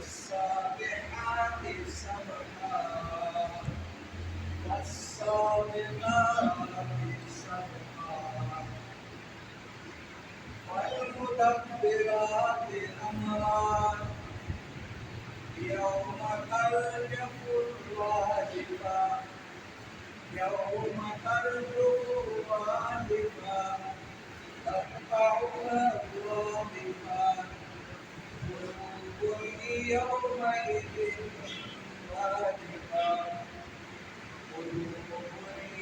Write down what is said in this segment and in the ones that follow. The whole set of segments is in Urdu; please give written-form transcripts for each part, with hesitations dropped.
والسابحات سبحا والسابقات سبقا والمدبرات أمرا يوم ترجف الراجفة يوم ترجف الراجفة تتبعها الرادفة قلوب يومئذ واجفة قلوب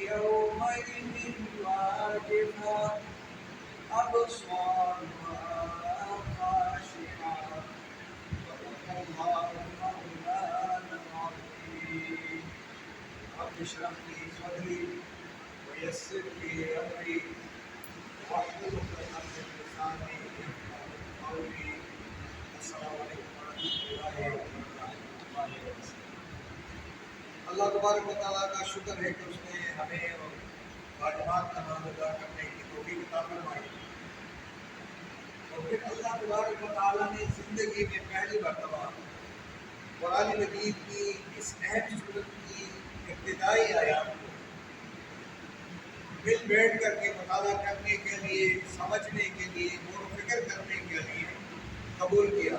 يومئذ واجفة أبصارها خاشعة صدق الله مولانا العظيم رب اشرح لي صدري ويسر لي أمري واحلل عقدة من لساني يفقهوا قولي السلام علیکم ورحمۃ اللہ وبرکاتہ۔ اللہ تبارک و تعالیٰ کا شکر ہے کہ اس نے ہمیں اور واجبات کا نام ادا کرنے کی توفیق عطا فرمائی، اور پھر اللہ تبارک و تعالیٰ نے زندگی میں پہلی مرتبہ قرآن مجید کی اس اہم صورت کی ابتدائی آیات کو مل بیٹھ کر کے مطالعہ کرنے کے لیے، سمجھنے کے لیے، غور و فکر کرنے کے لیے قبول کیا۔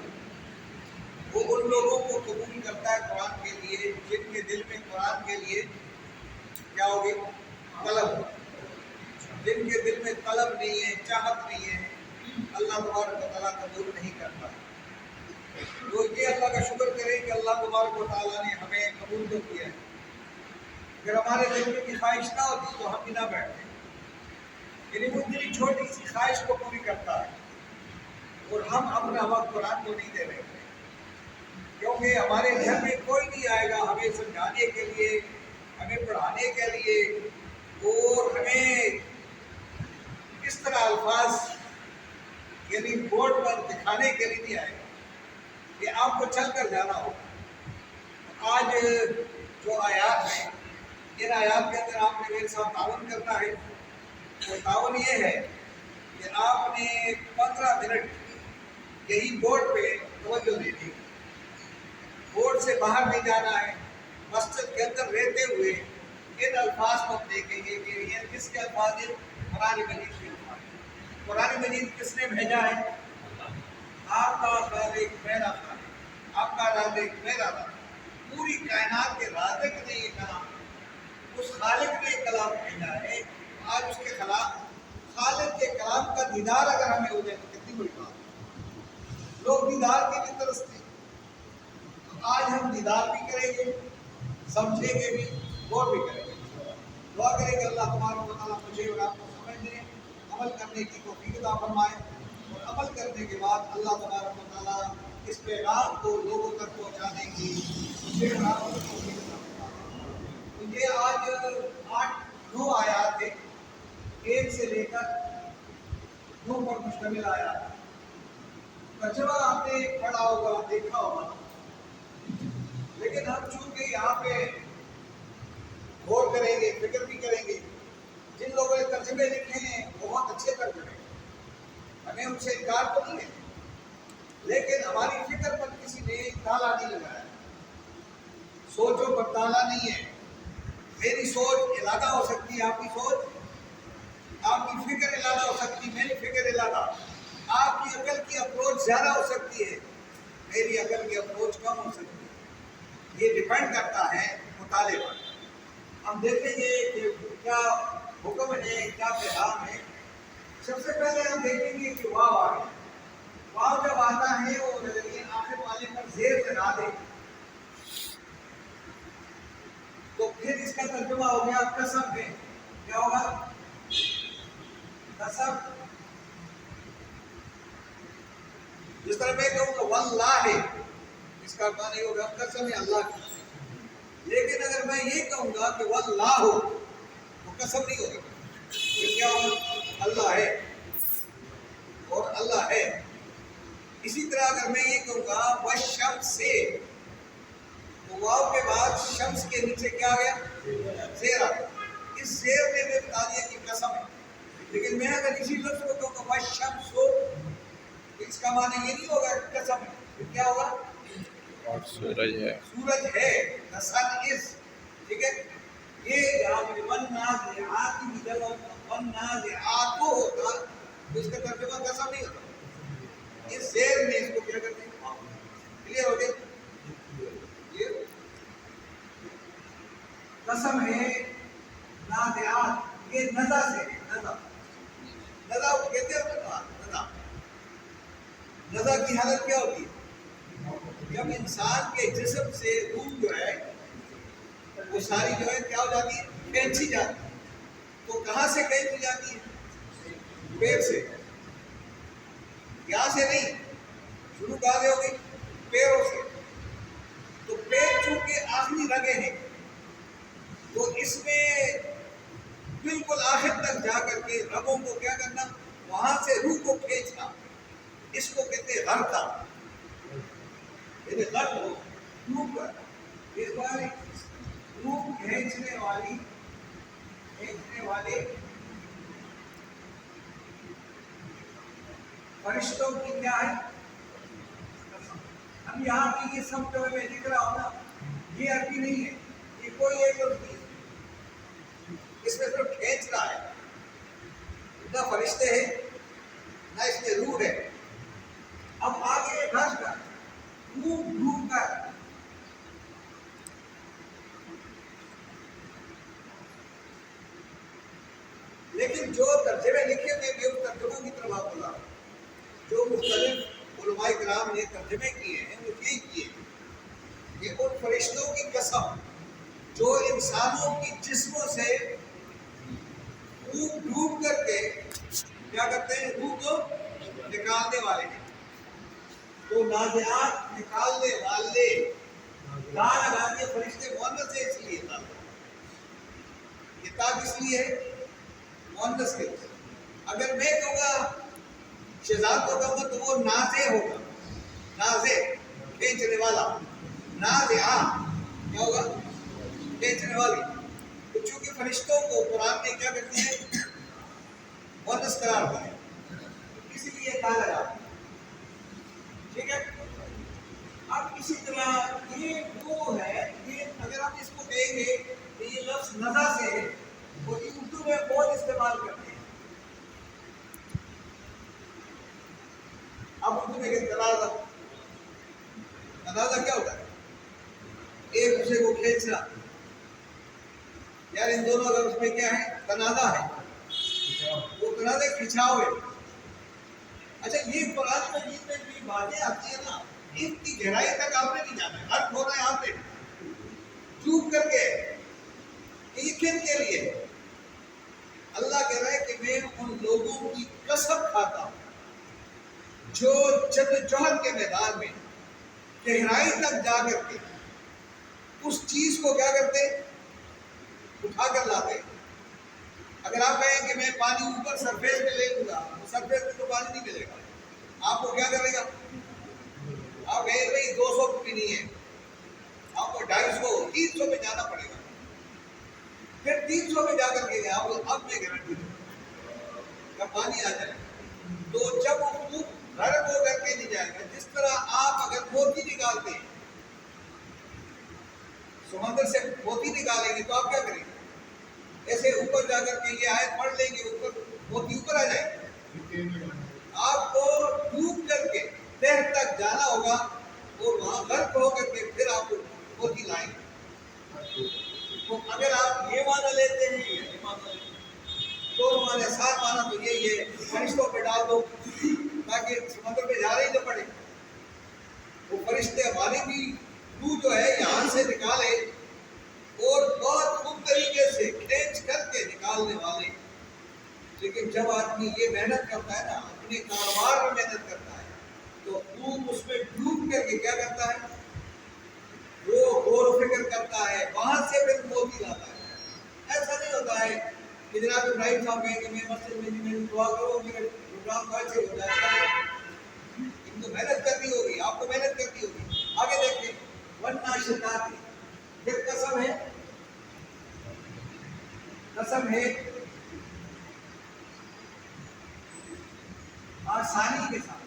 وہ ان لوگوں کو قبول کرتا ہے قرآن کے لیے جن کے دل میں قرآن کے لیے کیا ہوگی؟ طلب۔ جن کے دل میں طلب نہیں ہے، چاہت نہیں ہے، اللہ تبارک و تعالیٰ قبول نہیں کرتا۔ تو یہ اللہ کا شکر کریں کہ اللہ تبارک و تعالیٰ نے ہمیں قبول تو کیا ہے۔ اگر ہمارے دل میں کی خواہش نہ ہوتی تو ہم بھی نہ بیٹھتے، یعنی وہ اتنی چھوٹی سی خواہش کو پوری کرتا ہے، اور ہم اپنا وقت قرآن کو نہیں دے رہے تھے، کیونکہ ہمارے گھر میں کوئی نہیں آئے گا ہمیں سمجھانے کے لیے، ہمیں پڑھانے کے لیے، اور ہمیں اس طرح الفاظ یعنی بورڈ پر دکھانے کے لیے نہیں آئے گا کہ آپ کو چل کر جانا ہوگا۔ آج جو آیات ہیں، ان آیات کے اندر آپ نے میرے ساتھ تعاون کرنا ہے۔ وہ تعاون یہ ہے کہ آپ نے 15 منٹ یہی بورڈ پہ توجہ دینی ہے، بورڈ سے باہر نہیں جانا ہے۔ مسجد کے اندر رہتے ہوئے ان الفاظ کو ہم دیکھیں گے کہ یہ کس کے الفاظ ہیں؟ قرآن مجید کے الفاظ۔ قرآن مجید کس نے بھیجا ہے؟ آپ کا خالق میرا خالق، آپ کا رازق میرا رازق، پوری کائنات کے رازق نے یہ کلام، اس خالق نے یہ کلام بھیجا ہے۔ آج اس کے خلاف خالق کے کلام کا دیدار اگر ہمیں ہو جائے تو کتنی بڑی بات ہے۔ لوگ دیدار کے لیے ترستے ہیں، تو آج ہم دیدار بھی کریں گے، سمجھیں گے بھی، غور بھی کریں گے۔ دعا کریں کہ اللہ تبارک و تعالیٰ مجھے اور آپ کو سمجھنے، عمل کرنے کی توفیق عطا فرمائے، اور عمل کرنے کے بعد اللہ تبارک و تعالیٰ اس پیغام کو لوگوں تک پہنچانے کی مجھے اور آپ کو توفیق عطا فرمائے۔ تو یہ آج 8-9 آیات ہیں، 1 سے لے کر 9 پر مشتمل آیات۔ ترجمہ آپ نے پڑھا ہوگا، دیکھا ہوگا، لیکن ہم چونکہ یہاں پہ غور کریں گے، فکر بھی کریں گے۔ جن لوگوں نے ترجمے لکھے ہیں بہت اچھے ترجمے ہیں، ہمیں ان سے انکار تو نہیں ہے، لیکن ہماری فکر پر کسی نے تالا نہیں لگایا، سوچوں پر تالا نہیں ہے۔ میری سوچ علیحدہ ہو سکتی ہے، آپ کی سوچ، آپ کی فکر علیحدہ ہو سکتی ہے، میری فکر علیحدہ، آپ کی عقل کی اپروچ زیادہ ہو سکتی ہے، میری عقل کی اپروچ کم ہو سکتی ہے۔ یہ ڈیپینڈ کرتا ہے مطالعے پر۔ ہم دیکھیں گے کہ کیا حکم ہے، کیا پیغام ہے۔ سب سے پہلے ہم دیکھیں گے کہ واو آ گیا۔ واو جب آتا ہے وہ نظریہ آخر والے پر زیر لگا دے تو پھر اس کا ترجمہ ہو گیا قسم ہے۔ کیا ہوگا؟ قسم۔ جس طرح میں کہوں کہ واللہ، اس کا معنی یہ ہوگا قسم ہے اللہ کی۔ لیکن اگر میں یہ کہوں گا کہ واللہ تو قسم نہیں ہوگی، تو کیا ہوگا؟ اللہ ہے، اور اللہ ہے۔ اسی طرح اگر میں یہ کہوں گا والشمس سے، تو واو کے بعد شمس کے نیچے کیا آ گیا؟ زیر آ گیا۔ اس زیر نے بھی بتا دیا کہ قسم ہے۔ لیکن میں اگر اسی لفظ کو کہوں گا والشمس، اس کا معنی یہ نہیں ہوگا قسم ہے، پھر کیا ہوگا؟ سورج ہے. سورج ہے. the sun is. ٹھیک ہے. یہ یہاں پہ والنازعات کی جگہ والنازعات ہوتا تو اس کا ترجمہ قسم نہیں ہوتا. اس زیر میں اس کو کیا کرتے ہیں؟ کلیئر ہو گیا؟ قسم ہے نازعات. یہ نزا سے ہے. نزا کو کہتے ہیں. نزا کی حالت کیا ہوتی ہے؟ جب انسان کے جسم سے روح جو ہے وہ ساری جو ہے کیا ہو جاتی ہے؟ کھینچی جاتی ہے. تو کہاں سے کھینچی جاتی ہے؟ پیر سے. یہاں سے نہیں. شروع کہاں سے ہوگی؟ پیروں سے. تو پیر چونکہ آخری رگیں ہیں تو اس میں بالکل آخر تک جا کر کے رگوں کو کیا کرنا؟ وہاں سے روح کو کھینچنا. اس کو کہتے ہیں غرقہ. یعنی غرق ہو ڈوب کر. اس بار روح کھینچنے والے فرشتوں کی کیا ہے؟ اب یہاں کی یہ سب جو میں لکھ رہا ہوں نا یہ عربی نہیں ہے. یہ کوئی ایک لفظ نہیں ہے. اس میں صرف کھینچ رہا ہے. نہ فرشتے ہیں نہ اس میں روح ہے. اب آگے گھس کر ڈوب کر لیکن جو ترجمے لکھے ہوئے بھی ان ترجموں کی طرف آپ بلا جو مختلف علماء کرام نے ترجمے کیے ہیں وہ یہی کیے کہ ان فرشتوں کی قسم جو انسانوں کی جسموں سے ڈوب کر کے کیا کرتے ہیں؟ روح کو نکالنے والے ہیں. تو نازعات نکالنے والے دان لگا کے فرشتے مؤنث سے اس لیے تھا. کتاب اس لیے ہے مؤنث کے. اگر میں کہوں گا شہزاد کو کہوں گا تو وہ نازع ہوگا. نازع کھینچنے والا. نازعہ کیا ہوگا؟ کھینچنے والی. تو چونکہ فرشتوں کو قرآن میں کیا کرتے ہیں؟ مؤنث قرار دیا اسی لیے کہا جاتا ہے. ٹھیک ہے. اب اسی طرح یہ وہ ہے. یہ اگر ہم اس کو کہیں گے کہ یہ لفظ نزا سے ہے وہ اردو میں بہت استعمال کرتے ہیں. اب اردو میں کہ تنازع کیا ہوتا ہے؟ ایک دوسرے کو کھینچنا. یار ان دونوں اگر اس میں کیا ہے؟ تنازع ہے. وہ تنازع کھینچاؤ ہے. اچھا یہ قرآن مجید میں بھی باتیں آتی ہیں نا ان کی گہرائی تک آپ نے نہیں جانا ہے. حق ہو رہا ہے آپ نے ڈوب کر کے. یہ کن کے لیے؟ اللہ کہہ رہا ہے کہ میں ان لوگوں کی قسم کھاتا ہوں جو جدوجہد کے میدان میں گہرائی تک جا کر کے اس چیز کو کیا کرتے؟ اٹھا کر لاتے. اگر آپ کہیں کہ میں پانی اوپر سرفیس پہ لے لوں گا تو سرفیس پہ تو پانی نہیں ملے گا. آپ کو کیا کرے گا؟ آپ کہیں بھائی 200 بھی نہیں ہے آپ کو 250 300 پہ جانا پڑے گا. پھر 300 پہ جا کر کے آپ اب میں گارنٹی دوں گا پانی آ جائے. تو جب وہ غرق ہو کر کے نہیں جائے گا. جس طرح آپ اگر موتی نکالتے ہیں سمندر سے موتی نکالیں گے تو آپ کیا کریں گے؟ ایسے اوپر جا کر کے یہ آیت پڑھ لیں گے اوپر موتی اوپر آ جائے گا. آپ کو ڈوب کر کے تہ تک جانا ہوگا اور وہاں غرق ہو کر کے پھر آپ موتی لائیں گے. تو اگر آپ یہ معنی لیتے ہیں یہ معنی لیتے ہیں تو ہمارے ساتھ معنی تو یہی ہے فرشتوں پہ ڈال دو تاکہ سمندر پہ جا رہی تو پڑے. وہ فرشتے ہماری بھی روح جو ہے یہاں سے نکالے اور بہت خوب طریقے سے کھینچ کر کے نکالنے والے. لیکن جب آدمی یہ محنت کرتا ہے نا اپنے کاروبار میں محنت کرتا ہے تو روح اس میں ڈوب کر کے کیا کرتا ہے؟ وہ غور و فکر کرتا ہے وہاں سے پھر موتی لاتا ہے. ایسا نہیں ہوتا ہے کہ جناب ابراہیم صاحب کہیں کہ میں مسجد میں دعا کروں میرے پروگرام کو ایسے ہو جائے گا. ان کو محنت کرنی ہوگی. آپ کو محنت کرنی ہوگی. آگے دیکھیں والناشطات پھر قسم ہے آسانی کے ساتھ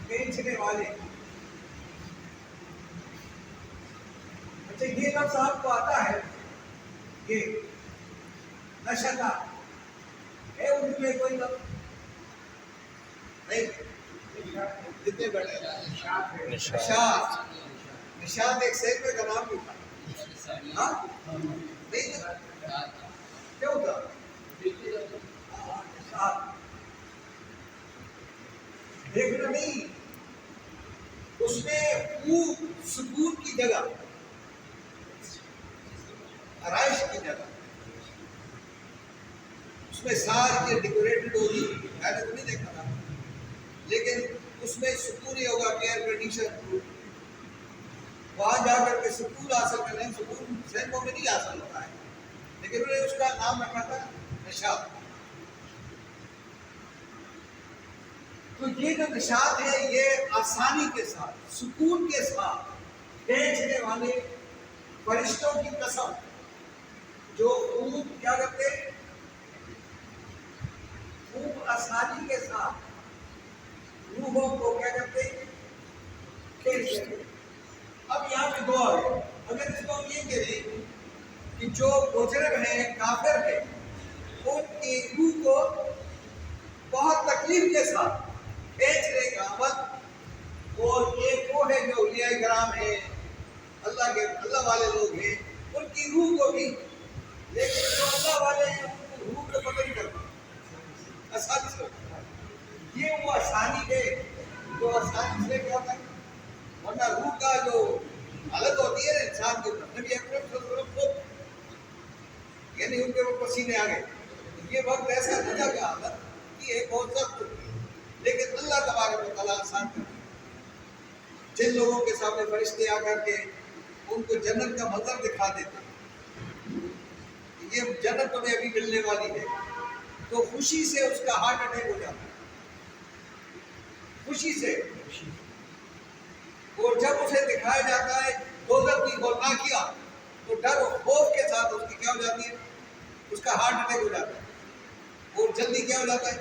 کھینچنے والے اچھا یہ لفظ آپ کو آتا ہے یہ نشتا ہے اردو میں کوئی لفظ نہیں؟ جتنے بڑے نشاط، نشاط ایک سینکڑے کا نام بھی تھا، ہاں نہیں کیوں تھا؟ نشاط دیکھنا نہیں، اس میں خوب سکون کی جگہ، آرائش کی جگہ، اس میں ساری ڈیکوریٹڈ ہوگی، میں نے تو نہیں دیکھا تھا، لیکن اس میں سکون ہی ہوگا، ایئر کنڈیشن، وہاں جا کر کے سکون حاصل کرنے، سکون ذہنوں میں نہیں حاصل ہوتا ہے، لیکن انہوں نے اس کا نام رکھا تھا نشاط۔ تو یہ جو نشاط ہے یہ آسانی کے ساتھ، سکون کے ساتھ بیچنے والے فرشتوں کی قسم جو خوب کیا کرتے، خوب آسانی کے ساتھ روحوں کو کیا کرتے، کھینچتے۔ اب یہاں پہ دعا ہے، اگر اس کو ہم یہ کہیں کہ جو مجرم ہیں، کافر ہیں، ان کی روح کو بہت تکلیف کے ساتھ کھینچنے کا عمل، اور ایک وہ ہے جو اولیاء کرام ہیں، اللہ والے لوگ ہیں، ان کی روح کو بھی، لیکن جو اللہ والے ہیں ان کی روح کو پتہ نہیں کرتا، آسانی سے ہوتا ہے۔ یہ وہ آسانی ہے جو آسانی سے کیا ہوتا ہے، ورنہ روح کا جو حالت ہوتی ہے انسان کے اوپر، نبی اکرم صلی اللہ علیہ وسلم خود یعنی ان کے وہ پسینے آ گئے، یہ وقت ایسا دنیا کا حالت کی ہے بہت سخت ہوتی ہے، لیکن اللہ تبارک و تعالیٰ آسان کرتا ہے۔ جن لوگوں کے سامنے فرشتے آ کر کے ان کو جنت کا منظر دکھا دیتے ہیں، یہ جنت تمہیں ابھی ملنے والی ہے، تو خوشی سے اس کا ہارٹ اٹیک ہو جاتا ہے، خوشی سے، اور جب اسے دکھایا جاتا ہے دوزخ کی ہولناکیاں، تو ڈر و خوف کے ساتھ اس کی کیا ہو جاتی ہے، اس کا ہارٹ اٹیک ہو جاتا ہے، اور جلدی کیا ہو جاتا ہے،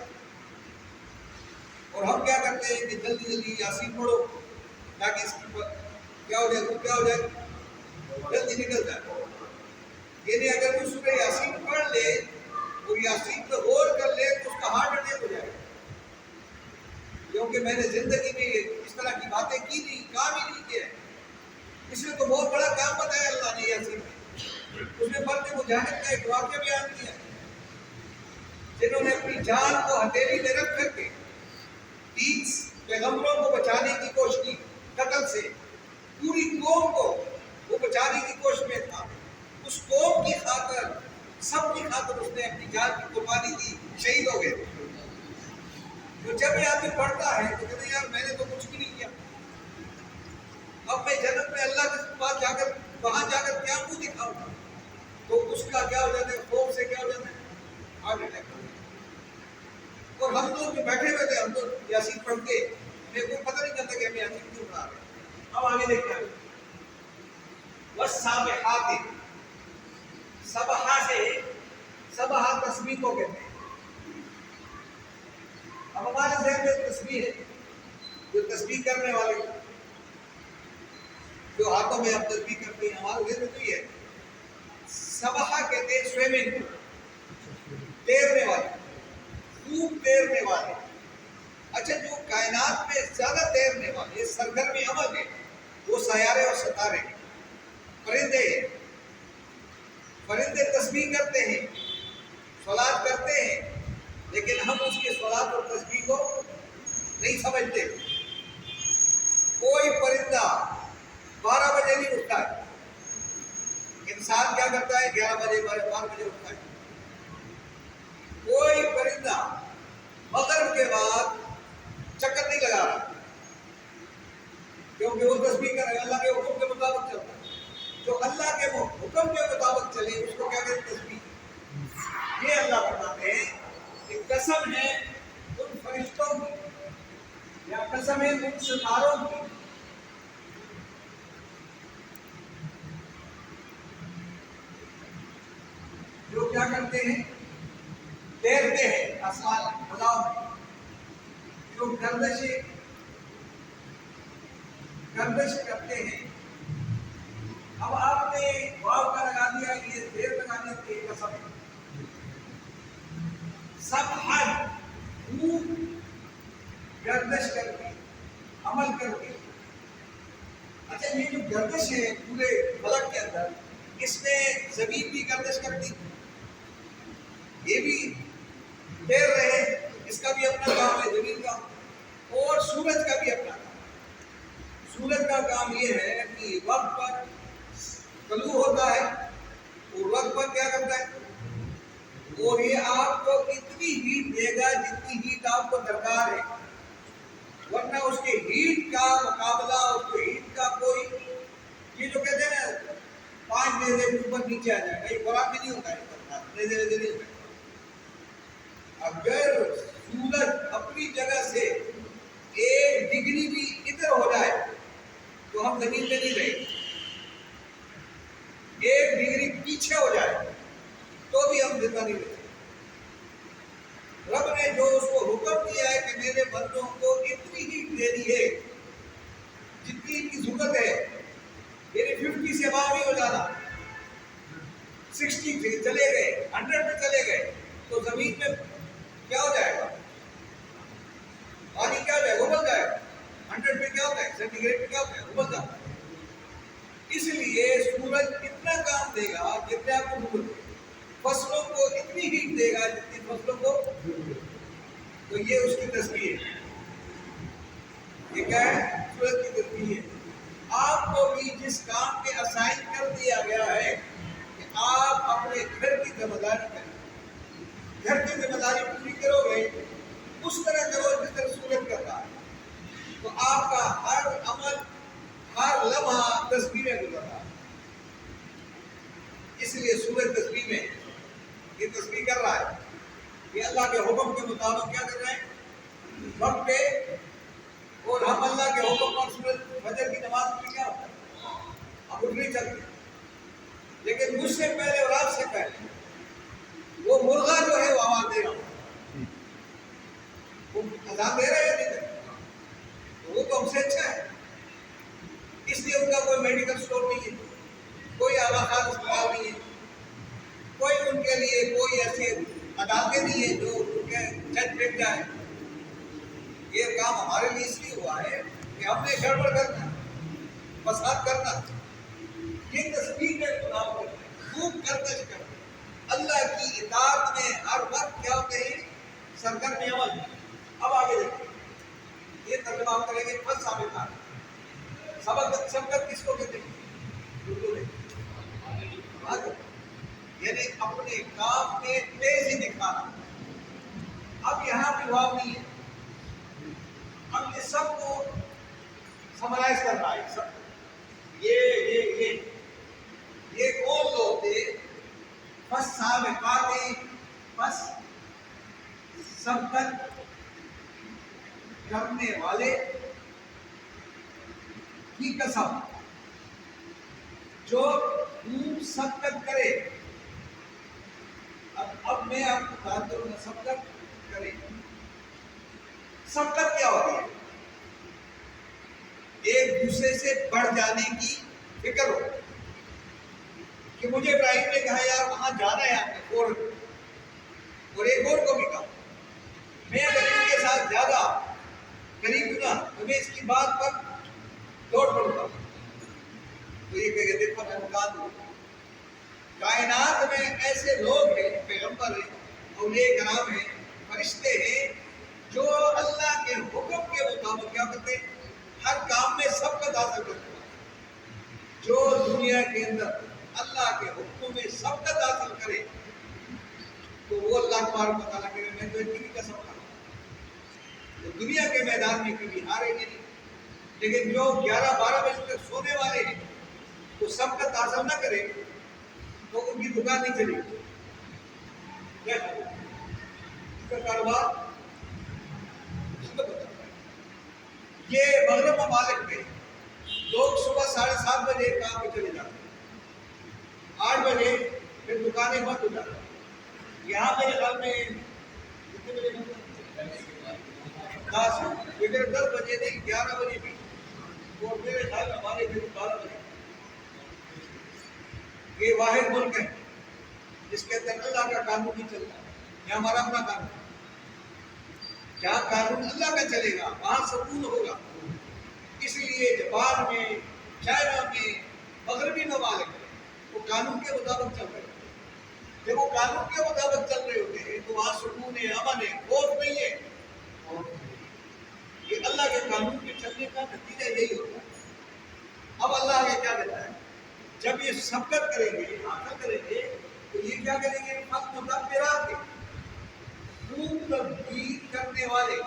اور ہم کیا کرتے ہیں کہ جلدی جلدی یاسین پڑھو تاکہ اس کی کیا ہو جائے، تو کیا ہو جائے، جلدی نکل جائے۔ یعنی اگر وہ سورہ یاسین پڑھ لے اور یاسین پہ غور کر لے تو اس کا ہارٹ اٹیک ہو جائے گا، کیونکہ میں نے زندگی میں اس طرح کی باتیں کی نہیں، کام ہی نہیں کیا ہے۔ اس میں تو بہت بڑا کام بتایا اللہ نے یاسین میں، اس نے مرد مجاہد کا ایک واقعہ بیان کیا، جنہوں نے اپنی جان کو ہتھیلی میں رکھ کر کے 30 پیغمبروں کو بچانے کی کوشش کی، قتل سے پوری قوم کو وہ بچانے کی کوشش میں تھا، اس قوم کی خاطر، سب کی خاطر اس نے اپنی جان کی قربانی دی، شہید ہو گئے۔ تو جب یہ آدمی پڑھتا ہے تو کہتے ہیں یار میں نے تو کچھ بھی نہیں کیا، اب میں جنت میں اللہ کے پاس جا کر وہاں جا کر کیا منہ دکھاؤں گا، تو اس کا کیا ہو جاتا ہے، خوف سے کیا ہو جاتا ہے، ہارٹ اٹیک ہو جاتا ہے۔ اور ہم لوگ جو بیٹھے ہوئے تھے، ہم تو یاسین پڑھ کے میرے کو پتہ نہیں چلتا کہ ہم یاسین کیوں پڑھا رہے ہیں۔ اب آگے دیکھتے ہیں، والسابحات، سبحہ سے، سبحہ تسبیح کو کہتے ہیں۔ اب ہمارے ذہن میں تسبیح ہے، جو تسبیح کرنے والے جو ہاتھوں میں ہم تسبیح کرتے ہیں، ہمارے ذہن میں تو یہ ہے۔ سبحہ کہتے ہیں سوئمنگ، تیرنے والے، خوب تیرنے والے۔ اچھا جو کائنات میں زیادہ تیرنے والے سرگرمی عمل ہے وہ سیارے اور ستارے ہیں، پرندے ہیں۔ پرندے تسبیح کرتے ہیں، صلات کرتے ہیں، لیکن ہم اس کی صلات اور تسبیح کو نہیں سمجھتے۔ کوئی پرندہ 12 بجے نہیں اٹھتا ہے، انسان کیا کرتا ہے 11 بجے 12 بجے اٹھتا ہے۔ کوئی پرندہ مغرب کے بعد چکر نہیں لگا رہا، کیونکہ وہ تسبیح کر رہے ہیں، اللہ کے حکم کے مطابق چلتا ہے۔ جو اللہ کے حکم کے مطابق چلے اس کو کیا کہتے ہیں، تسبیح۔ یہ اللہ فرماتے ہیں کہ قسم ہے ان فرشتوں کی، یا قسم ہے ان ستاروں کی، جو کیا کرتے ہیں، تیرتے ہیں آسمان فضاؤں میں، جو گردش کرتے ہیں اب آپ نے واو کا لگا دیا، یہ دیر لگا دیا کہ یہ قسم ہے. سب حج خوب گردش کر کے عمل کر کے. اچھا یہ جو گردش ہے پورے فلک کے اندر، اس میں زمین بھی گردش کرتی، یہ بھی پھیر رہے، اس کا بھی اپنا کام ہے زمین کا، اور سورج کا بھی اپنا کام. سورج کا کام یہ ہے کہ وقت پر طلوع ہوتا ہے اور وقت پر کیا کرتا ہے، اور یہ آپ کو اتنی ہیٹ دے گا جتنی ہیٹ آپ کو درکار ہے، ورنہ اس کے ہیٹ کا مقابلہ، اس کے ہیٹ کا کوئی، یہ جو کہتے ہیں نا 5 نیزے اوپر نیچے آ جائے گا، یہ قرآن میں نہیں ہوتا ہے، نیزے ویزے نہیں ہوتا. اگر سورج اپنی جگہ سے 1 ڈگری بھی ادھر ہو جائے تو ہم زمین میں نہیں رہیں گے، 1 ڈگری پیچھے ہو جائے تو بھی ہم زندہ نہیں رہیں گے. رب نے جو اس کو حکم دیا ہے کہ میرے بندوں کو اتنی ہیٹ دینی ہے جتنی ان کی ضرورت ہے، یعنی 50 سے اباؤ نہیں ہو جانا، 60 پہ چلے گئے، 100 پہ چلے گئے تو زمین میں کیا ہو جائے گا، پانی کیا ہو جائے گا، ابل جائے گا. 100 پہ کیا ہوتا ہے، سینٹی گریڈ پہ کیا ہوتا ہے، ابل جاتا ہے. اس لیے سورج اتنا کام دے گا جتنے آپ کو ضرورت ہے، فصلوں کو اتنی ہیٹ دے گا جتنی فصلوں کو ضرورت ہے. تو یہ اس کی تصویر ہے. یہ کیا ہے، سورج کی تصویر ہے. آپ کو بھی جس کام کے اسائن کر دیا گیا ہے کہ آپ اپنے گھر کی ذمہ داری کریں، گھر کی ذمہ داری پوری کرو گے، اس طرح کرو جس طرح سورج کر رہا ہے، تو آپ کا ہر عمل، ہر لمحہ تصویریں گزر رہا ہے. اس لیے سورج تصویر میں یہ تصویر کر رہا ہے، یہ اللہ کے حکم کے مطابق کیا کر رہے ہیں وقت پہ، اور ہم اللہ کے حکم پر سورج فجر کی نماز میں کیا ہوتا ہے، ہم اٹھ نہیں سکتے. لیکن مجھ سے پہلے اور آپ سے پہلے وہ مرغا جو ہے وہ آواز دے رہا ہوں، وہ اذان دے رہے ہیں، تو وہ تو ہم سے اچھا ہے. اس لیے ان کا کوئی میڈیکل اسٹور نہیں ہے، کوئی اعلیٰ خان اسپتال نہیں ہے، کوئی ان کے لیے کوئی ایسی عدالتیں نہیں ہیں جو ان کے جج بیٹھ جائے. یہ کام ہمارے لیے اس لیے ہوا ہے کہ ہم نے گڑبڑ کرنا، فساد کرنا، یہ تصویر میں خدا کرنا، خوب گردش کرنا، اللہ کی اطاعت میں ہر وقت کیا ہوتے ہیں، سرگرم عمل. اب آگے دیکھیں، یہ ترجمہ ہم کریں گے پس ثابت. سبقت کس کو کہتے ہیں، اردو میں یعنی اپنے کام میں تیزی دکھانا. اب یہاں بھی واو نہیں ہے، اب یہ سب کو سمرائز کرنا ہے. سب یہ کون لوگ تھے، بس سابقات، بس سبقت کرنے والے کی قسم جو خوب سبقت کرے. اب میں آپ کو بات کروں گا سبقت کرے. سبقت کیا ہوتی ہے، ایک دوسرے سے بڑھ جانے کی فکر ہو کہ مجھے ابراہیم نے کہا یار وہاں جانا ہے آپ نے، اور ایک اور کو بھی کہا میں اگر ان کے ساتھ زیادہ قریب ہوں نا تو میں اس کی بات پر دوڑ پڑوں گا. تو یہ کہے دیکھو میں مکان دوں. کائنات میں ایسے لوگ ہیں، پیغمبر ہیں، اولیاء کرام ہیں، فرشتے ہیں، جو اللہ کے حکم کے مطابق کیا کرتے ہیں، ہر کام میں سبقت حاصل کرتے ہیں. جو دنیا کے اندر اللہ کے حکم میں سبقت حاصل کرے تو وہ اللہ تبارک و تعالیٰ کرے میں تو اتنی بھی قسم کھاتا ہوں تو دنیا کے میدان میں کبھی ہارے گے نہیں. لیکن جو 11-12 بجے تک سونے والے ہیں تو سبقت حاصل نہ کرے تو ان کی دکان نہیں چلے گی. اس کا کاروبار یہ مغرب ممالک میں لوگ صبح 7:30 بجے کام پہ چلے جاتے ہیں، 8 بجے پھر دکانیں بند ہو جاتی ہیں. یہاں میرے خیال میں کتنے بجے بند ہوتا ہے، 10 بجے نہیں 11 بجے بھی، اور میرے خیال میں ہمارے پھر 12 بجے. یہ واحد ملک ہے جس کے اندر اللہ کا قانون نہیں چلتا، یہ ہمارا اپنا قانون۔ جہاں قانون اللہ کا چلے گا وہاں سکون ہوگا۔ اس لیے جاپان میں، چائنا میں، مغربی ممالک میں وہ قانون کے مطابق چل رہے ہوتے ہیں۔ جب وہ قانون کے مطابق چل رہے ہوتے ہیں تو وہاں سکون ہے، امن ہے، خوف نہیں ہے۔ یہ اللہ کے قانون کے چلنے کا نتیجہ یہی ہوتا ہے۔ اب اللہ یہ کیا دیتا ہے، جب یہ سبقت کریں گے، حاصل کریں گے، تو یہ کیا کریں گے، مدبرات خوب تدبیر کرنے والے۔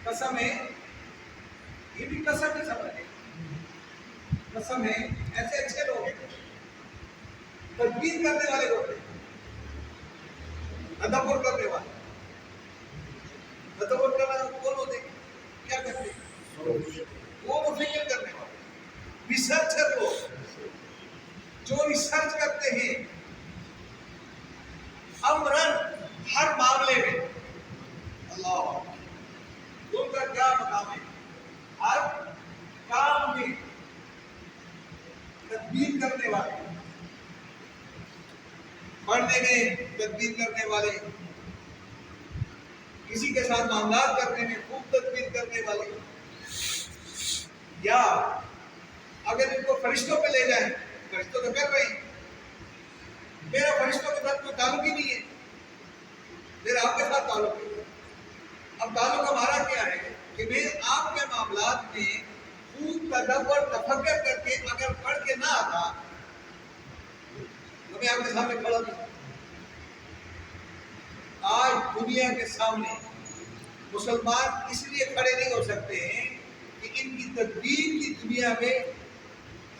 قسم ہے، یہ بھی قسم ہی سمجھے، قسم ہے، ایسے اچھے لوگ ہیں، تدبیر کرنے والے لوگ ہیں، تدبر کرنے والے۔ تدبر کرنا کون ہوتے ہیں، کیا کرتے ہیں، وہ فکر کرنے والے، ریسرچر لوگ جو ریسرچ کرتے ہیں امرن ہر معاملے میں۔ اللہ ان کا کیا مقام ہے، ہر کام میں تدبیر کرنے والے، پڑھنے میں تدبیر کرنے والے، کسی کے ساتھ معاملات کرنے میں خوب تدبیر کرنے والے۔ یا اگر ان کو فرشتوں پہ لے جائیں، فرشتوں تو کر رہے ہیں، میرا فرشتوں کے ساتھ کوئی تعلق ہی نہیں ہے، میرا آپ کے ساتھ تعلق ہے۔ اب تعلق ہمارا کیا ہے کہ میں آپ کے معاملات میں خوب تدبر تفکر کر کے اگر پڑھ کے نہ آتا تو میں آپ کے سامنے کھڑا نہیں۔ آج دنیا کے سامنے مسلمان اس لیے کھڑے نہیں ہو سکتے ہیں کہ ان کی تدبیر کی دنیا میں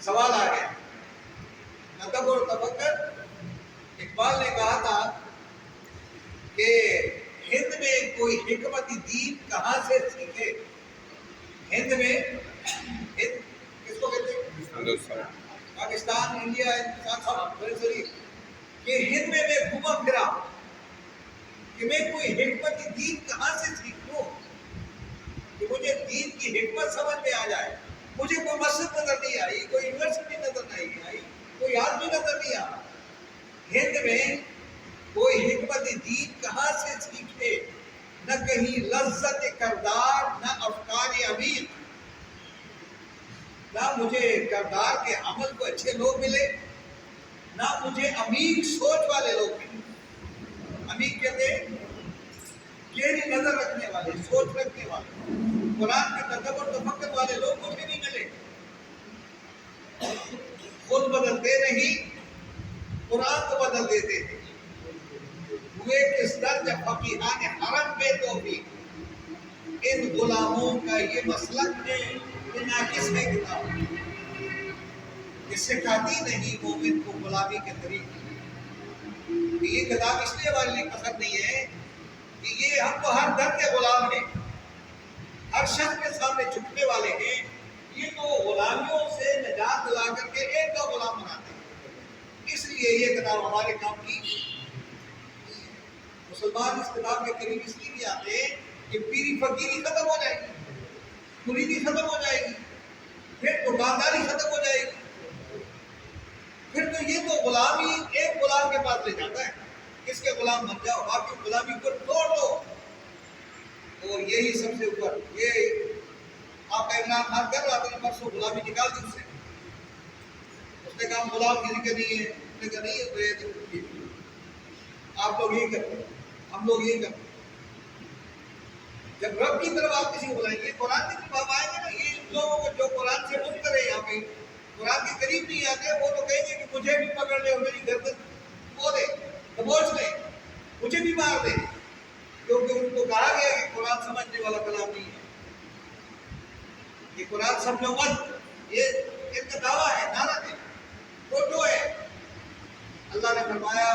سوال آ گیا۔ تدبر و تفکر، اقبال نے کہا تھا کہ ہند میں کوئی حکمت دین کہاں سے سیکھے۔ ہند میں، ہند کس کو کہتے ہیں، پاکستان، انڈیا، کہ ہند میں گھوما پھرا کہ میں کوئی حکمت دین کہاں سے سیکھوں کہ مجھے دین کی حکمت سمجھ میں آ جائے۔ مجھے کوئی مسجد نظر نہیں آئی، کوئی یونیورسٹی نظر نہیں آئی، کوئی آدمی نظر نہیں آ۔ ہند میں کوئی حکمت دین کہاں سے سیکھے، نہ کہیں لذت کردار، نہ افکار امیر، نہ مجھے کردار کے عمل کو اچھے لوگ ملے، نہ مجھے عمیق سوچ والے لوگ ملے۔ عمیق کہتے ہیں گہری نظر رکھنے والے، سوچ رکھنے والے، قرآن کے تدبر تفکر والے لوگ مجھے نہیں ملے۔ خود بدلتے نہیں، قرآن کو بدل دیتے تھے۔ ہوئے کس درجہ فقیہان حرم بے توفیق، ان غلاموں کا یہ مسلک ہے کہ ناقص ہے کتاب، یہ سکھاتی نہیں مومن کو غلامی کے طریقے۔ یہ کتاب اس لیے ہمارے لیے پسند نہیں ہے کہ یہ ہم کو ہر در کے غلام ہیں، ہر شخص کے سامنے جھکنے والے ہیں۔ یہ تو غلامیوں سے نجات دلا کر کے ایک کا غلام بناتے ہیں، اس لیے یہ کتاب ہمارے کام کی۔ مسلمان اس کتاب کے قریب اس لیے بھی آتے ہیں کہ پیری فقیری ختم ہو جائے گی، مریدی ختم ہو جائے گی، پھر دکانداری ختم ہو جائے گی، پھر تو یہ تو غلامی ایک غلام کے پاس لے جاتا ہے، اس کے غلام بن جاؤ، باقی غلامی کو توڑ دو۔ تو یہی سب سے اوپر، یہ آپ کا عمران خان کر رہا تھا پرسوں، غلامی نکال دی اس سے۔ اس نے کہا غلام کسی کے نہیں ہے، اس نے کہا نہیں ہے تو یہ آپ لوگ یہی کرتے ہیں، ہم لوگ یہی کرتے ہیں۔ جب رب کی طرف آپ کسی کو بلائیں گے، قرآن کی طرف آپ آئیں گے نا، یہ لوگوں کو جو قرآن سے منکر ہے، یہاں پہ قرآن کے قریب نہیں آتے، وہ تو کہیں گے کہ مجھے بھی پکڑ لے اور میری گردن وہ دے، دبوچ لے، مجھے بھی مار دے، کیونکہ ان کو کہا گیا کہ قرآن سمجھنے والا کلام نہیں ہے، یہ قرآن سمجھو مت، یہ ان کا دعویٰ ہے، نعرہ ہے، فوٹو ہے۔ اللہ نے فرمایا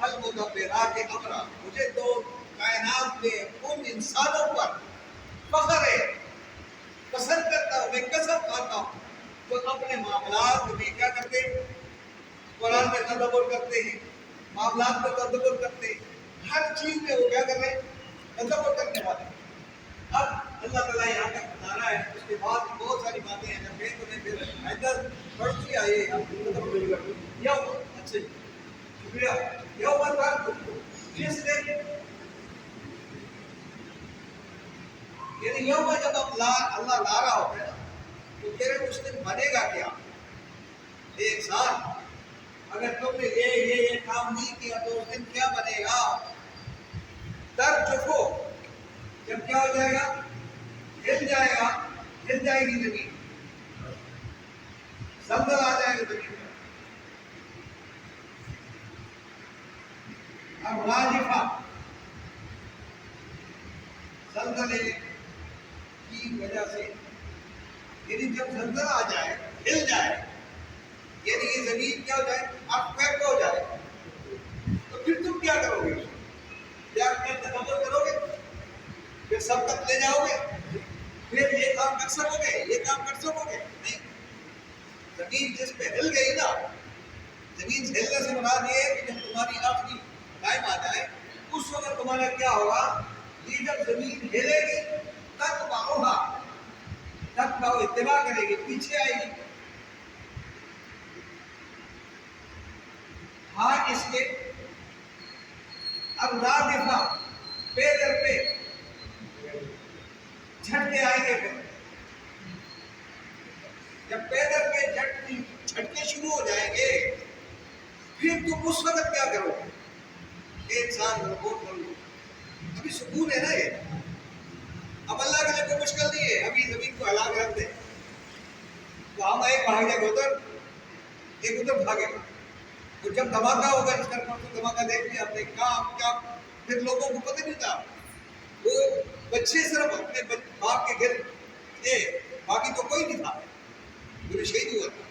المدبرات امرا، مجھے تو کائنات میں ان انسانوں پر فخر ہے، پسند کرتا ہوں، میں قسم کھاتا ہوں تو اپنے معاملات میں کیا کرتے ہیں، قرآن میں تدبر کرتے ہیں، معاملات میں تدبر کرتے ہیں، ہر چیز میں وہ کیا کر رہے ہیں، تدبر کرنے والے۔ اب اللہ تعالیٰ یہاں تک بتا رہا ہے، اس کے بعد بہت ساری باتیں ہیں، جب کہیں تو میں پھر حیدر پڑھ دیا یہ اچھا جی شکریہ یہ ہوا تھا جس نے یعنی یہ ہوا جب اللہ لا رہا ہوتا ہے نا تو تیرے اس دن بنے گا کیا؟ ایک سال اگر تم نے یہ کام نہیں کیا تو اس دن کیا بنے گا؟ در چکو جب کیا ہو جائے گا؟ ہل جائے گا، ہل جائے گی زمین، زلزلہ آ جائے گا زمین میں. اب راجفہ زلزلے کی وجہ سے یعنی جب زلزلہ آ جائے ہل جائے یعنی یہ زمین کیا ہو جائے اب پیک ہو جائے تو پھر تم کیا کرو گے؟ کیا تدبر کرو گے؟ پھر سب تک لے جاؤ گے؟ پھر یہ کام کر سکو گے؟ یہ کام کر سکو گے؟ نہیں. زمین جس پہ ہل گئی نا، زمین ہلنے سے مراد یہ ہے کہ جب تمہاری آخری ٹائم آ جائے اس وقت تمہارا کیا ہوگا؟ یہ جب زمین ہلے گی تک ہوگا، تک اتباع کرے گی، پیچھے آئے گی. ہاں اس کے اب رادفہ پہ در پہ جھٹکے آئیں گے. پھر جب پہ در پہ جھٹکے شروع ہو جائیں گے پھر تم اس وقت کیا کرو گے؟ ایک سال رپورٹ کر لو. ابھی سکون ہے نا، یہ اب اللہ کے لیے کوئی مشکل نہیں ہے. ابھی زمین کو ہلا کے رکھ دیں تو ہم ایک بھاگ جائے ادھر، ایک ادھر بھاگے گا. تو جب دھماکہ ہوگا اس طرح تو دھماکہ دیکھ لیا آپ نے کہاں کیا، پھر لوگوں کو پتہ نہیں تھا. وہ بچے صرف اپنے باپ کے گھر تھے، باقی تو کوئی نہیں تھا، پورے شہید ہوا تھا.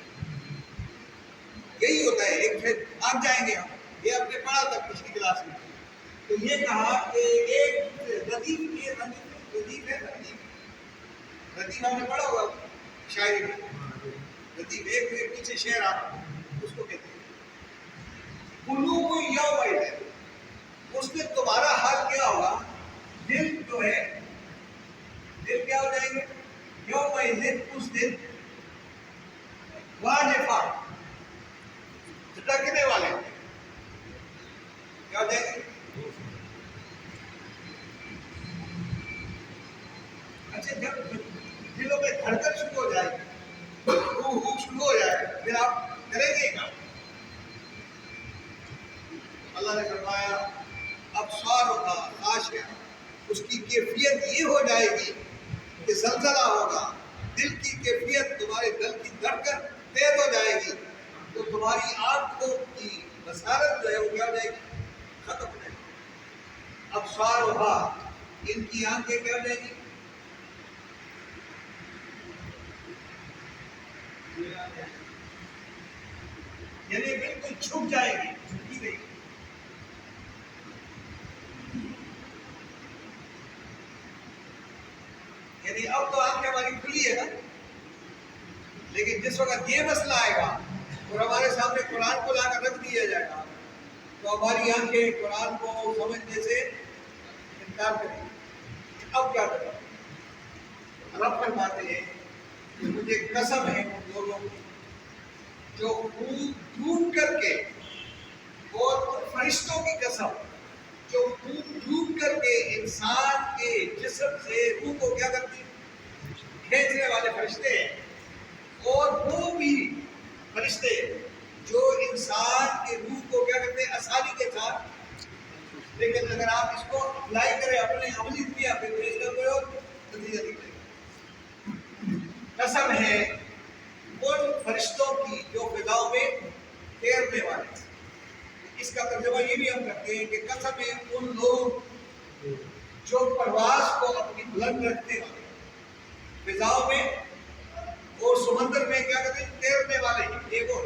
یہی ہوتا ہے. ایک پھر آپ جائیں گے، ہم یہ آپ نے پڑھا تھا پچھلی کلاس میں. تو یہ کہا کہ ایک ردیف کی ردیف ہے، ردیف ہم نے پڑھا ہوا شاعری میں. ردیف ایک پیچھے شعر آپ اس کو کہتے ہیں قلوب یوم ہے. اس میں تمہارا حال کیا ہوگا؟ دل جو ہے، دل کیا ہو جائیں گے؟ یوم اس دن واجفہ جھٹکنے والے کیا ہو جائیں گے؟ اچھا جب دلوں میں دھڑکن شروع ہو جائے روح شروع ہو جائے پھر آپ کریں گے کام. اللہ نے فرمایا ابصار ہوگا خاشعہ، اس کی کیفیت یہ ہو جائے گی کہ زلزلہ ہوگا. دل کی کیفیت، تمہارے دل کی دھڑکن تیز ہو جائے گی تو تمہاری آنکھوں کی بصارت جو ہے وہ کیا ہو جائے گی؟ ختم ہو جائے گی. ابصار ہوگا، ان کی آنکھیں کیا ہو جائے گی؟ یعنی بالکل جھک جائے گی، جھکی نہیں. یعنی اب تو آنکھیں ہماری کھلی ہے نا، لیکن جس وقت یہ مسئلہ آئے گا اور ہمارے سامنے قرآن کو لا کر رکھ دیا جائے گا تو ہماری آنکھیں قرآن کو سمجھنے سے انکار کریں گی. اب کیا کریں؟ رب فرماتے ہیں کہ مجھے قسم ہے ان لوگوں کی جو خون ڈھونڈ کر کے، اور ان فرشتوں کی قسم جو خون ڈھونڈ کر کے انسان کے جسم سے روح کو کیا کرتی ہیں؟ کھینچنے والے فرشتے ہیں. اور وہ بھی فرشتے جو انسان کے روح کو کیا کرتے ہیں؟ آسانی کے ساتھ. لیکن اگر آپ اس کو اپلائی کریں اپنے عملی دنیا پہ تو اس کا کوئی اور نتیجہ نکلے گا. قسم ہے ان فرشتوں کی جو فضاؤں میں تیرنے والے. اس کا ترجمہ یہ بھی ہم کرتے ہیں کہ قسم ہے ان لوگ جو پرواز کو اپنی بلند رکھتے والے، فضاؤں میں اور سمندر میں کیا کہتے ہیں؟ تیرنے والے. ایک اور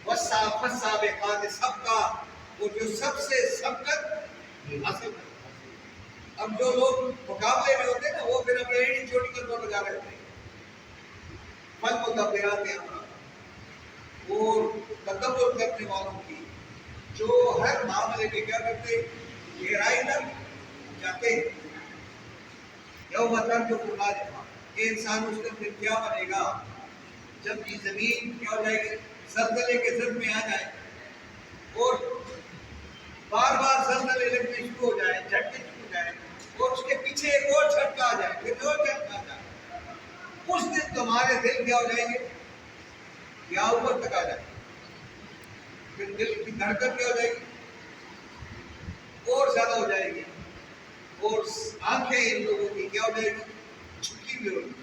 والسابقات سبقا، وہ جو سب سے سبقت حاصل کرتے. اب جو لوگ مقابلے میں ہوتے ہیں نا وہ پھر اپنے ایڑی چوٹی کر دور لگا رہے ہوتے ہیں. فالمدبرات امرا، اور تدبر کرنے والوں کی جو ہر معاملے میں کیا کرتے؟ گہرائی تک جاتے ہیں. یوم ترجف الراجفہ، کہ انسان اس دن پھر کیا بنے گا جب یہ زمین کیا ہو جائے گی، زلزلے کے زد میں آ جائے اور بار بار زلزلے لگنے شروع ہو جائے، جھٹکے شروع ہو جائے اور اس کے پیچھے ایک اور جھٹکا آ جائے، پھر اور جھٹکا آ جائے، اس دن تمہارے دل کیا ہو جائیں گے، یا اوپر تک آ جائے، پھر دل کی دھڑکن کیا ہو جائے گی اور زیادہ ہو جائے گی، اور آنکھیں ان لوگوں کی کیا ہو جائے گی، چھکی ہوئی ہوگی،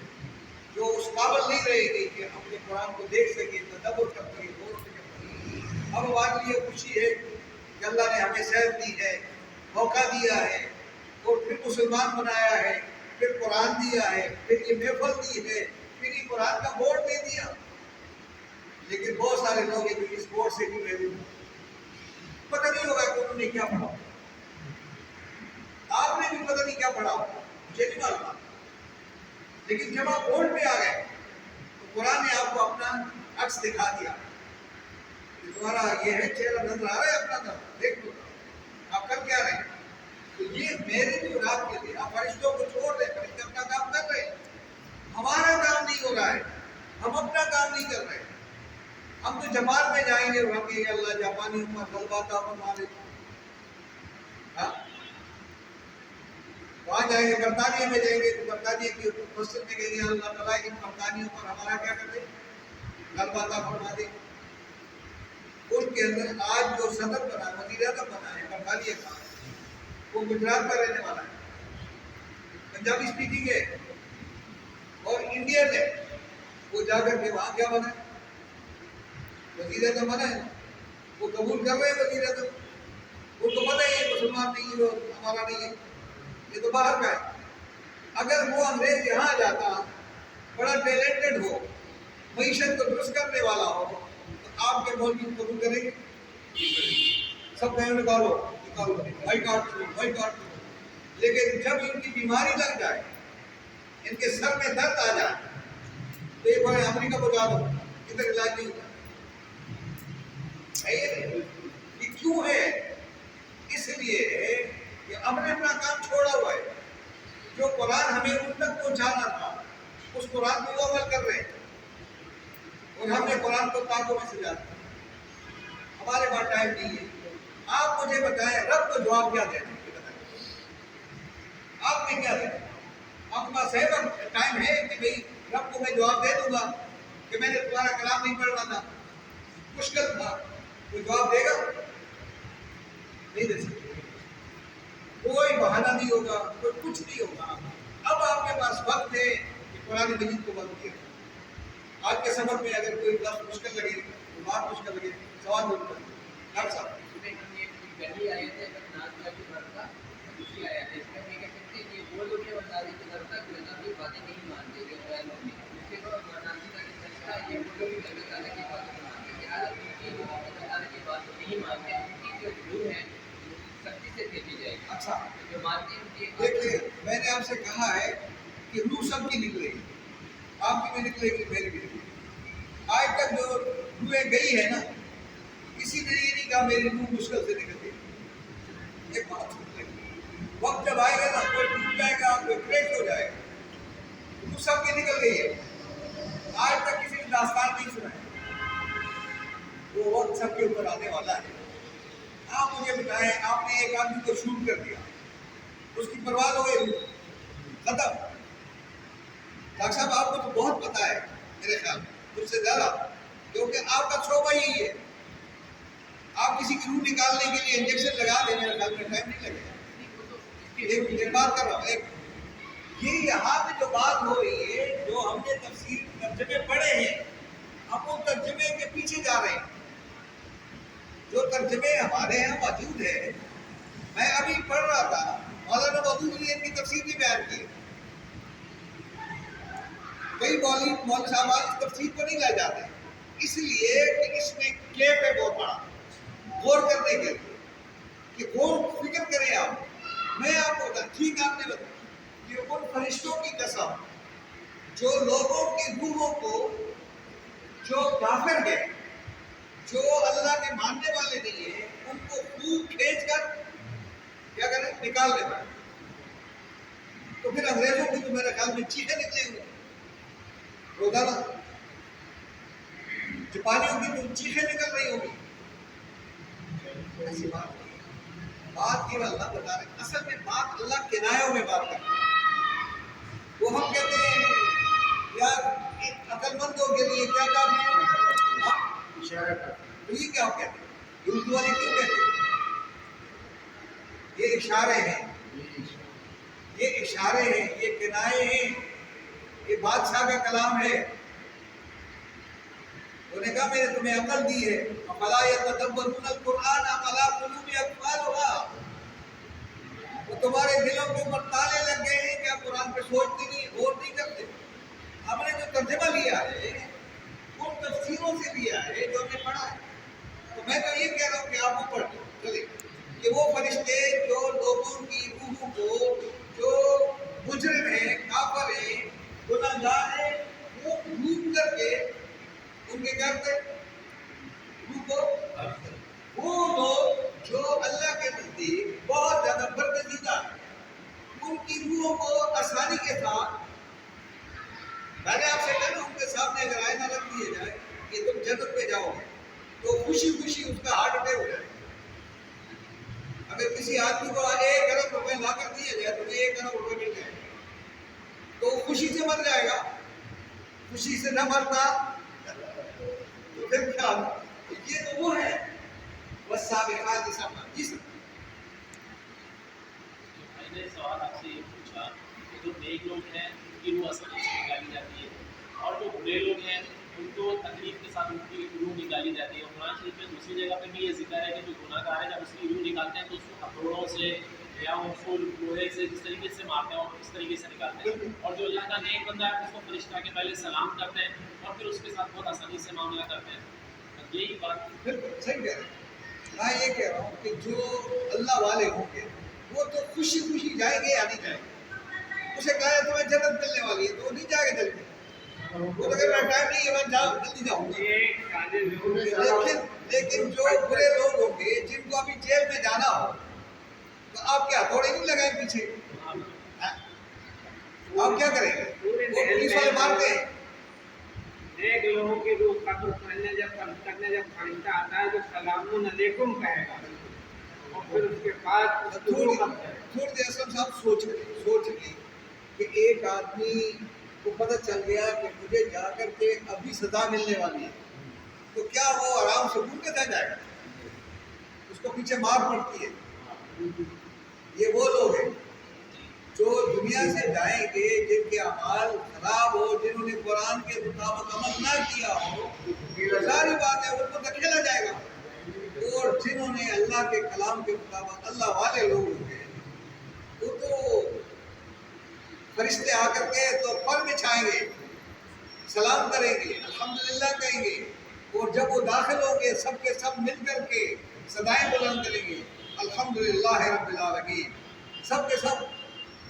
جو اس قابل نہیں رہے گی کہ اپنے قرآن کو دیکھ سکے، تدبر کر سکے، غور و فکر کر سکے۔ اب ہمارے لیے خوشی ہے کہ اللہ نے ہمیں صحت دی ہے، موقع دیا ہے، اور پھر مسلمان بنایا ہے، پھر قرآن دیا ہے، پھر یہ محفل دی ہے، پھر یہ قرآن کا بورڈ دے دیا، لیکن بہت سارے لوگ ہیں جو اس بورڈ سے بھی محروم ہیں، پتہ نہیں ہوگا کہ انہوں نے کیا پڑھا، آپ نے بھی پتہ نہیں کیا پڑھا، مجھے نہیں معلوم، لیکن جب آپ بورڈ پہ آ گئے تو قرآن نے آپ کو اپنا عکس دکھا دیا کہ تمہارا یہ ہے، چہرہ نظر آ رہا ہے اپنا تھا، دیکھ لو آپ کر کیا رہے ہیں، تو یہ میرے لیے اور آپ کے لیے، آپ فرشتوں کو چھوڑ دیں، فرشتے اپنا کام کر رہے ہیں، ہمارا کام نہیں ہو رہا ہے، ہم اپنا کام نہیں کر رہے، ہم تو جاپان میں جائیں گے اور ہم کہیں گے اللہ جاپانی پر غلبہ عطا فرما دے، وہاں جائیں گے برطانیہ میں جائیں گے تو برطانیہ کی مسجد میں کہیں گے اللہ تعالیٰ ان برطانیوں پر ہمارا کیا کر دے، غلبہ عطا فرما دے۔ ان کے اندر آج جو صدر بنا ہے، وزیر اعظم بنا ہے برطانیہ کا، وہ گجرات کا رہنے والا ہے، پنجابی اسپیکنگ ہے اور انڈین ہے، وہ جا کر کے وہاں کیا بنا ہے، وزیر اعظم بنا ہے، وہ قبول کر رہے ہیں وزیر اعظم، وہ تو پتہ ہی ہے مسلمان نہیں ہے، وہ ہمارا نہیں ہے، یہ تو باہر کا ہے۔ اگر وہ انگریز یہاں جاتا بڑا ٹیلنٹڈ ہو، معیشت کو درست کرنے والا ہو، تو آپ کے ملک کو قبول کریں گے، سب کہیں نکالو نکالو، بھائی کاٹ دو بھائی کاٹ دو، لیکن جب ان کی بیماری لگ جائے، ان کے سر میں درد آ جائے تو یہ بڑے امریکہ کو جا دو، ادھر علاج نہیں ہوتا ہے، یہ کیوں ہے؟ اس لیے کہ ہم نے اپنا کام چھوڑا ہوا ہے، جو قرآن ہمیں ان تک پہنچانا تھا اس قرآن کو وہ عمل کر رہے ہیں، اور ہم نے قرآن کو تاکوں میں سجا دیا، ہمارے پاس ٹائم نہیں ہے۔ آپ مجھے بتائیں رب کو جواب کیا دینا ہے، آپ نے کیا دینا، آپ کے پاس ہے ٹائم ہے کہ بھئی رب کو میں جواب دے دوں گا کہ میں نے تمہارا کلام نہیں پڑھنا تھا، مشکل تھا، کوئی جواب دے گا؟ نہیں دے سکتے، کوئی بہانہ نہیں ہوگا، کوئی کچھ نہیں ہوگا۔ اب آپ کے پاس وقت ہے کہ قرآن مجید کو بند کیا، آج کے سبق میں اگر کوئی لفظ مشکل لگے، کوئی بات مشکل لگے، سوال ضرور کریں۔ ڈاکٹر صاحب پہلی آیت ہے ناز کا جو کا دوسری آیت ہے، اس میں یہ کہتے ہیں کہ وہ لوگ یہ بتا رہے کہ جب تک جو ہے نا کوئی باتیں نہیں مانتے جو غیر ہوتی اس کے بعد نازی کا جو فیصلہ ہے یہ وہ لوگ بھی اللہ تعالیٰ کی باتوں کو مانتے ہیں، لہٰذا ان کی جو اللہ تعالیٰ کی بات کو نہیں مانتے ان کی جو روح ہے سختی سے پھینکی جائے گی۔ اچھا جو مانتے ہیں ان کی دیکھیے، میں نے آپ سے کہا ہے کہ روح سب کی نکلے گی، آپ کی بھی نکلے گی، میری بھی نکلے گی۔ آج تک جو روحیں گئی ہے نا، کسی نے یہ نہیں کہا میری روح مشکل سے نکل گئی، ایک بات سن لیں، وقت جب آئے گا نا کوئی ٹوٹ جائے گا، کوئی کریش ہو جائے گا، روح سب کی نکل گئی ہے، آج تک کسی نے داستان نہیں سنا ہے، وہ وقت سب کے اوپر آنے والا ہے۔ آپ مجھے بتائیں، آپ نے ایک آدمی کو شوٹ کر دیا، اس کی پرواز ہو گئی، ختم۔ ڈاکٹر صاحب آپ کو تو بہت پتا ہے میرے خیال میں، مجھ سے زیادہ، کیونکہ آپ کا شعبہ یہی ہے، آپ کسی کی روح نکالنے کے لیے انجیکشن لگا دیں، میرے خیال میں ٹائم نہیں لگے گا۔ ایک بات کر رہا ہوں، یہ یہاں پہ جو بات ہو رہی ہے، جو ہم نے تفسیر ترجمے پڑھے ہیں، ہم وہ ترجمے کے پیچھے جا رہے ہیں، جو ترجمے ہمارے یہاں موجود ہے، میں ابھی پڑھ رہا تھا، مولانا مودودی نے ان کی تفسیر بھی بیان کی، کئی مولوی صاحب اس تفسیر کو نہیں لے جاتے، اس لیے کہ اس میں گیپ ہے بہت بڑا، غور کرنے کے لیے، کہ غور فکر کریں آپ۔ میں آپ کو بتا، ٹھیک آپ نے بتایا کہ ان فرشتوں کی قسم جو لوگوں کی روحوں کو، جو کافر ہیں، جو اللہ کے ماننے والے نہیں ہیں، ان کو خوب کھینچ کر کیا کریں، نکال لیتا ہے۔ تو پھر انگریزوں کی تو میرے خیال میں چیخیں نکلیں گے روزانہ، جاپانیوں کی تو چیخیں نکل رہی ہوگی. ایسی بات نہیں ہے. بات یہ اللہ بتا رہے ہیں، اصل میں بات اللہ کنایوں میں بات کرتا ہے. وہ ہم کہتے ہیں یار ایک عقل مندوں کے لیے کیا کام ہے، اشارہ کرتا. تو یہ کیا کہتے ہیں، اردو والے کیوں کہتے ہیں؟ یہ اشارے ہیں، یہ اشارے ہیں، یہ کنائے ہیں، یہ بادشاہ کا کلام ہے. انہوں نے کہا میں نے تمہیں عقل دی ہے، افلا یتدبرون القرآن ام علی قلوب اقفالها. وہ تمہارے دلوں کے اوپر تالے لگ گئے ہیں کہ آپ قرآن پہ سوچتے نہیں، غور نہیں کرتے. ہم نے جو ترجمہ لیا ہے ان تفسیروں سے لیا ہے جو ہم نے پڑھا ہے. تو میں تو یہ کہہ رہا ہوں کہ آپ وہ پڑھ لیں چلے کہ وہ فرشتے جو لوگوں کی روحوں کو، جو مجرم ہیں، کافر ہیں، گناہ گار ہیں، وہ ڈوب کر کے ان کے گھر پہ روح کو، وہ لوگ جو اللہ کے نزدیک بہت زیادہ برگزیدہ ہیں، ان کی روحوں کو آسانی کے ساتھ، میں نے آپ سے کہا نا ان کے سامنے اگر آئینہ رکھ دیا جائے کہ تم جنت پہ جاؤ گے تو خوشی خوشی اس کا ہارٹ اٹیک ہو جائے. اگر کسی آدمی کو 1 ارب روپے لا کر دیا جائے تو 1 ارب روپے مل جائے تو خوشی سے مر جائے گا. خوشی سے نہ مرتا تو پھر کیا؟ یہ تو وہ ہے والسابقات سبقا. جی سر. میں نے سوال آپ سے یہ پوچھا کہ جو نیک لوگ ہیں ان کی روح آسانی سے نکالی جاتی ہے اور جو برے لوگ ہیں ان کو تکلیف کے ساتھ ان کی روح نکالی جاتی ہے. قرآن شریف میں دوسری جگہ پہ بھی یہ ذکر ہے کہ جو گناہ گار ہے جب اس کی روح نکالتے ہیں تو اس کو ہتھوڑوں سے یا اس کو لوہے سے جس طریقے سے مارتے ہیں اور اس طریقے سے نکالتے ہیں. اور جو اللہ کا نیک بندہ ہے اس کو فرشتہ کے پہلے سلام کرتے ہیں اور پھر اس کے ساتھ بہت آسانی سے معاملہ کرتے ہیں. یہی بات بالکل صحیح کہہ رہے ہیں. میں یہ کہہ رہا ہوں کہ جو اللہ والے ہوں گے وہ تو خوشی خوشی جائیں گے یا نہیں جائیں گے. اسے کہا ہے تمہیں جنت ملنے والی ہے تو وہ نہیں جائے گا جلدی. وہ تو کہہ ٹائم نہیں ہے میں جلدی جاؤں گا. لیکن جو برے لوگ ہوں گے جن کو ابھی جیل میں جانا ہو تو آپ کیا تھوڑے نہیں لگائیں پیچھے؟ آپ کیا کریں گے؟ وہ پولیس والے مارتے ہیں. نیک لوگوں کی روح قبر کرنے جب فرشتہ آتا ہے تو سلام علیکم کہے گا اور پھر اس کے بعد تھوڑی دیر اسلم صاحب سوچ لیں کہ ایک آدمی کو پتہ چل گیا کہ مجھے جا کر کے ابھی سزا ملنے والی ہے تو کیا وہ آرام سکون کے ساتھ جائے گا؟ اس کو پیچھے مار پڑتی ہے. یہ وہ لوگ ہیں جو دنیا سے جائیں گے جن کے اعمال خراب ہو، جنہوں نے قرآن کے مطابق عمل نہ کیا ہو. ساری بات ہے ان کو دھکیلا جائے گا. اور جنہوں نے اللہ کے کلام کے مطابق اللہ والے لوگ ہوں گے وہ تو فرشتے آ کر کے تو پر بچھائیں گے، سلام کریں گے، الحمدللہ کہیں گے. اور جب وہ داخل ہوں گے سب کے سب مل کر کے صدائیں بلند کریں گے الحمدللہ رب العالمین. سب کے سب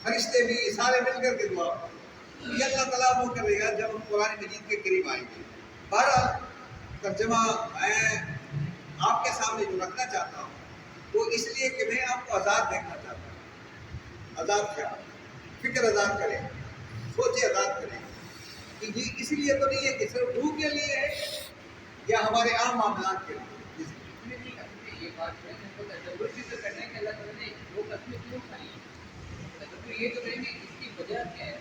فرشتے بھی سارے مل کر کے دعا. یہ اللہ تعالیٰ وہ کرے گا جب ہم قرآن مجید کے قریب آئیں گے. بہرحال ترجمہ میں آپ کے سامنے جو رکھنا چاہتا ہوں وہ اس لیے کہ میں آپ کو آزاد دیکھنا چاہتا ہوں. آزاد کیا؟ فکر آزاد کریں، سوچے آزاد کریں کہ یہ اس لیے تو نہیں ہے کہ صرف روح کے لیے ہے یا ہمارے عام معاملات کے لیے. یہ بات ہے ان کو تدبر بھی تو کرنا ہے کہ اللہ تعالیٰ نے وہ قسمیں کیوں کھائی ہیں. تدبر یہ تو کریں گے اس کی وجہ کیا ہے،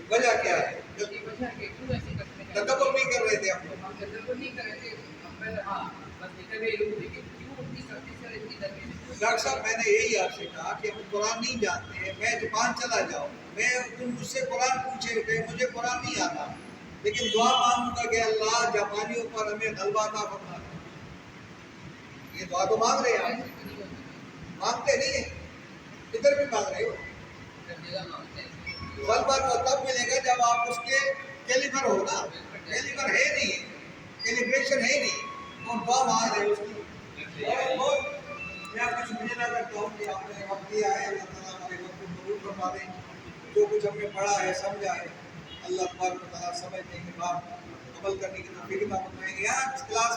وجہ کیا ہے؟ اس کی وجہ کہ کیوں ایسی قسمیں کھائی. تدبر نہیں کر رہے تھے ہم لوگ. ہم تدبر نہیں کر رہے تھے، ہم پہلے ہاں بس نکل گئے لوگ، لیکن کیوں اتنی سختی سے اتنی تدبیر. ڈاکٹر صاحب میں نے یہی آپ سے کہا کہ ہم قرآن نہیں جانتے ہیں. میں جاپان چلا جاؤں، میں مجھ سے قرآن پوچھے کہ مجھے قرآن نہیں آتا لیکن دعا مانگوں گا کہ اللہ جاپانیوں پر ہمیں غلبہ عطا فرما. یہ دعا تو مانگ رہے ہیں آپ، مانگتے نہیں ہیں. ادھر بھی مانگ رہے ہو. غلبہ تو تب ملے گا جب آپ اس کے کیلیبر ہوگا. کیلیبر ہے نہیں، کیلیبریشن ہے نہیں، اور دعا مانگ رہے ہو اس کی. اور میں آپ کو شکریہ ادا کرتا ہوں کہ آپ نے وقت دیا ہے. اللہ تعالیٰ ہمارے وقت کو قبول فرما دیں. جو کچھ ہم نے پڑھا ہے سمجھا ہے اللہ تبارک و تعالیٰ سمجھنے کے بعد عمل کرنے کی توفیق عطا فرمائیں. یہاں کلاس